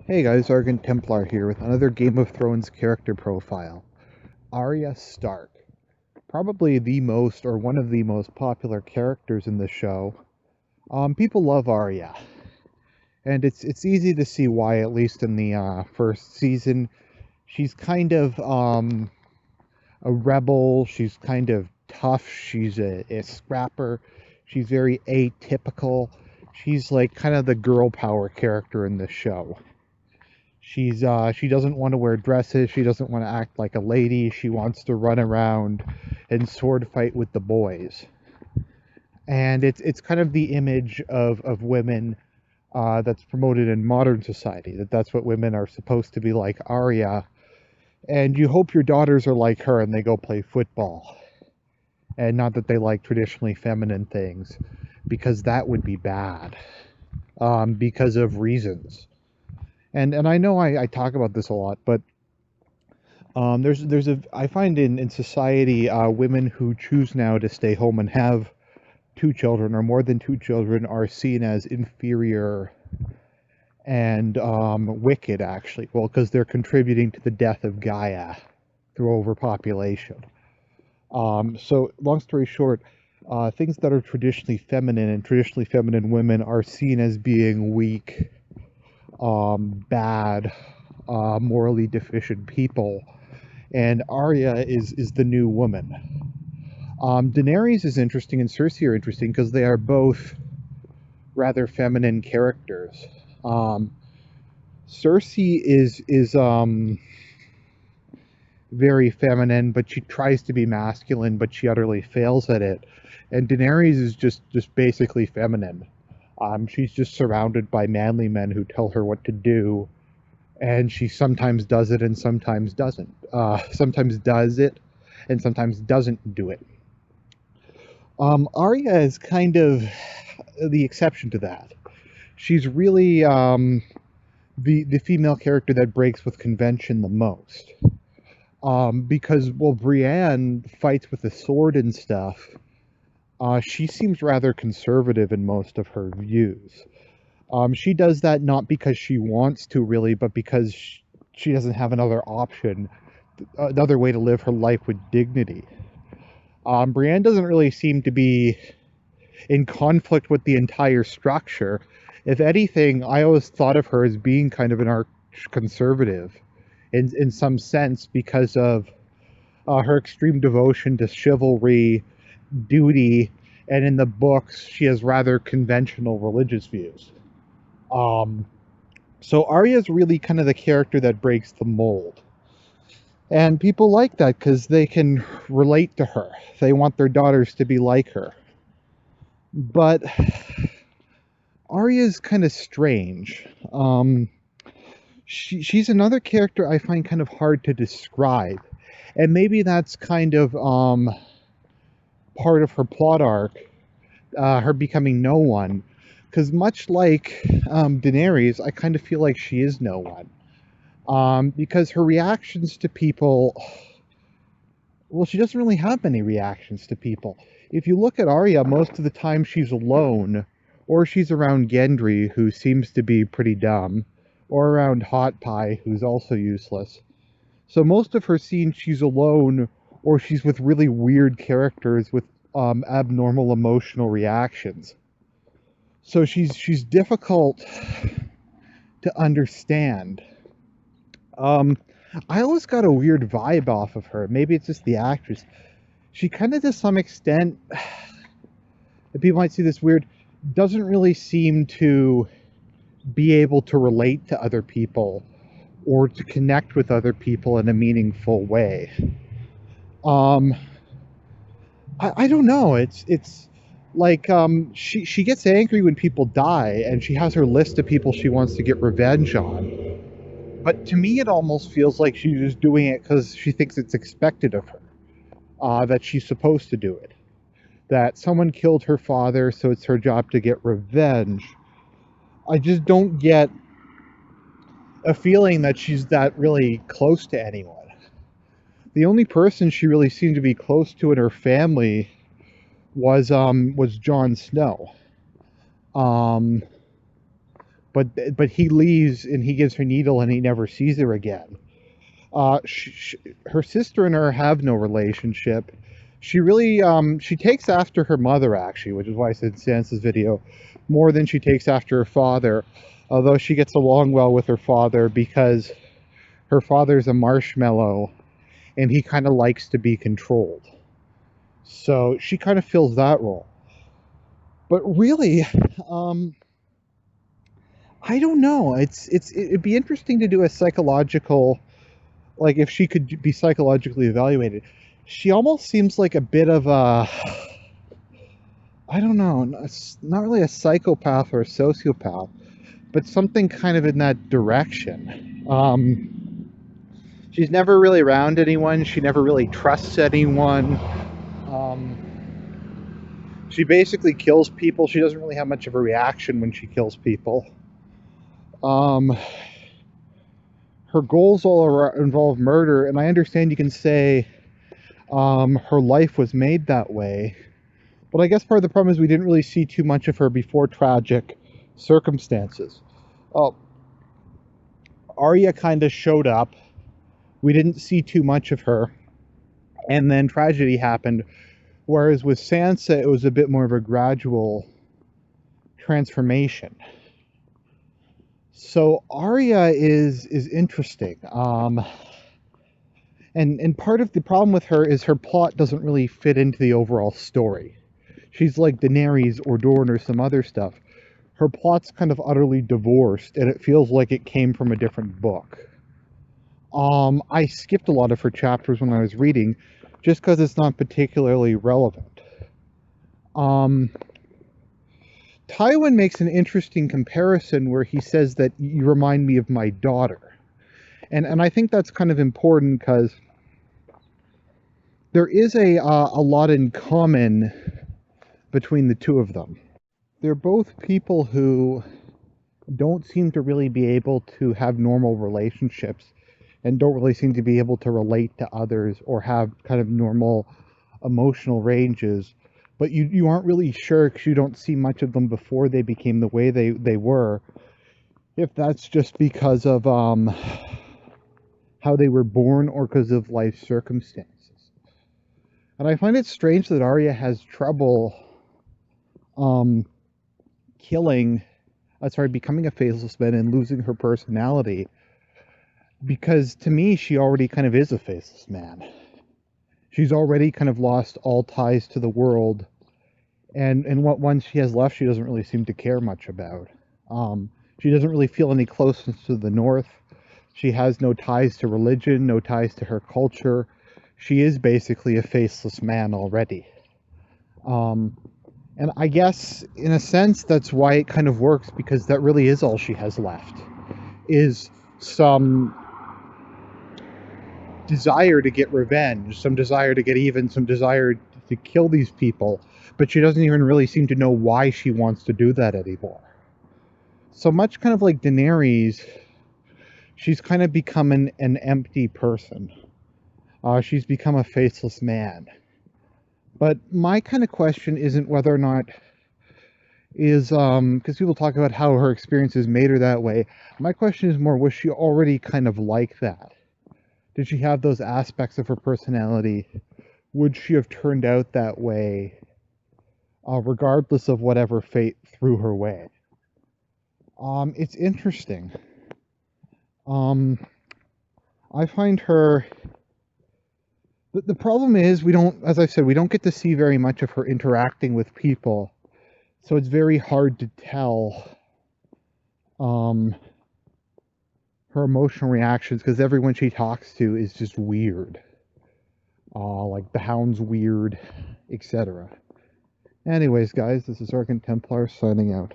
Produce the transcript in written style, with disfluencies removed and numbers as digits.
Hey guys, Argent Templar here with another Game of Thrones character profile. Arya Stark. Probably the most or one of the most popular characters in the show. People love Arya. And it's easy to see why, at least in the first season. She's kind of a rebel, she's kind of tough, she's a scrapper, she's very atypical. She's like kind of the girl power character in the show. She doesn't want to wear dresses. She doesn't want to act like a lady. She wants to run around and sword fight with the boys. And it's kind of the image of women that's promoted in modern society. That's what women are supposed to be like Arya. And you hope your daughters are like her and they go play football. And not that they like traditionally feminine things, because that would be bad. Because of reasons. And I know I talk about this a lot, but there's a I find in society women who choose now to stay home and have two children or more than two children are seen as inferior and wicked, actually. Well, because they're contributing to the death of Gaia through overpopulation. So long story short, things that are traditionally feminine and traditionally feminine women are seen as being weak, bad, morally deficient people, and Arya is the new woman. Daenerys is interesting and Cersei are interesting because they are both rather feminine characters. Um, Cersei is very feminine, but she tries to be masculine, but she utterly fails at it. And Daenerys is just basically feminine. She's just surrounded by manly men who tell her what to do, and she sometimes does it and sometimes doesn't. Sometimes does it and sometimes doesn't do it. Arya is kind of the exception to that. She's really the female character that breaks with convention the most. Because while Brienne fights with a sword and stuff, she seems rather conservative in most of her views. She does that not because she wants to really, but because she doesn't have another option, another way to live her life with dignity. Brienne doesn't really seem to be in conflict with the entire structure. If anything, I always thought of her as being kind of an arch conservative in some sense because of her extreme devotion to chivalry, duty, and in the books, she has rather conventional religious views. Um, so Arya is really kind of the character that breaks the mold. And people like that because they can relate to her. They want their daughters to be like her. But Arya is kind of strange. She's another character I find kind of hard to describe. And maybe that's kind of part of her plot arc, her becoming no one. Because much like Daenerys, I kind of feel like she is no one. Because her reactions to people, well, she doesn't really have many reactions to people. If you look at Arya, most of the time she's alone, or she's around Gendry, who seems to be pretty dumb, or around Hot Pie, who's also useless. So most of her scenes she's alone, or she's with really weird characters with abnormal emotional reactions. So she's difficult to understand. I always got a weird vibe off of her. Maybe it's just the actress. She kind of, to some extent, and people might see this weird, doesn't really seem to be able to relate to other people or to connect with other people in a meaningful way. Um, I don't know. It's like she gets angry when people die, and she has her list of people she wants to get revenge on. But to me, it almost feels like she's just doing it because she thinks it's expected of her, that she's supposed to do it. That someone killed her father, so it's her job to get revenge. I just don't get a feeling that she's that really close to anyone. The only person she really seemed to be close to in her family was Jon Snow. Um, but he leaves and he gives her needle and he never sees her again. Her sister and her have no relationship. She really she takes after her mother, actually, which is why I said in Sansa's video, more than she takes after her father. Although she gets along well with her father because her father's a marshmallow and he kind of likes to be controlled. So she kind of fills that role. But really, I don't know. It'd be interesting to do a psychological, like if she could be psychologically evaluated. She almost seems like a bit of a, I don't know, not really a psychopath or a sociopath, but something kind of in that direction. She's never really around anyone. She never really trusts anyone. Um, she basically kills people. She doesn't really have much of a reaction when she kills people. Her goals all involve murder, and I understand you can say her life was made that way. But I guess part of the problem is we didn't really see too much of her before tragic circumstances. Arya kind of showed up. We didn't see too much of her. And then tragedy happened. Whereas with Sansa, it was a bit more of a gradual transformation. So Arya is interesting. And part of the problem with her is her plot doesn't really fit into the overall story. She's like Daenerys or Dorne or some other stuff. Her plot's kind of utterly divorced, and it feels like it came from a different book. I skipped a lot of her chapters when I was reading, just because it's not particularly relevant. Tywin makes an interesting comparison where he says that you remind me of my daughter. And I think that's kind of important because there is a lot in common between the two of them. They're both people who don't seem to really be able to have normal relationships and don't really seem to be able to relate to others or have kind of normal emotional ranges. But you aren't really sure because you don't see much of them before they became the way they were. If that's just because of how they were born or because of life circumstances. And I find it strange that Arya has trouble becoming a faceless man and losing her personality. Because to me, she already kind of is a faceless man. She's already kind of lost all ties to the world. And what ones she has left, she doesn't really seem to care much about. She doesn't really feel any closeness to the North. She has no ties to religion, no ties to her culture. She is basically a faceless man already. And I guess, in a sense, that's why it kind of works, because that really is all she has left. Is some desire to get revenge, some desire to get even, some desire to kill these people. But she doesn't even really seem to know why she wants to do that anymore. So much kind of like Daenerys, she's kind of become an empty person. She's become a faceless man. But my kind of question isn't whether or not is, because people talk about how her experiences made her that way. My question is more, was she already kind of like that? Did she have those aspects of her personality? Would she have turned out that way, regardless of whatever fate threw her way? It's interesting. I find her... The problem is, we don't, as I said, we don't get to see very much of her interacting with people. So it's very hard to tell her emotional reactions, because everyone she talks to is just weird. Like the Hound's weird, etc. Anyways, guys, this is Argent Templar signing out.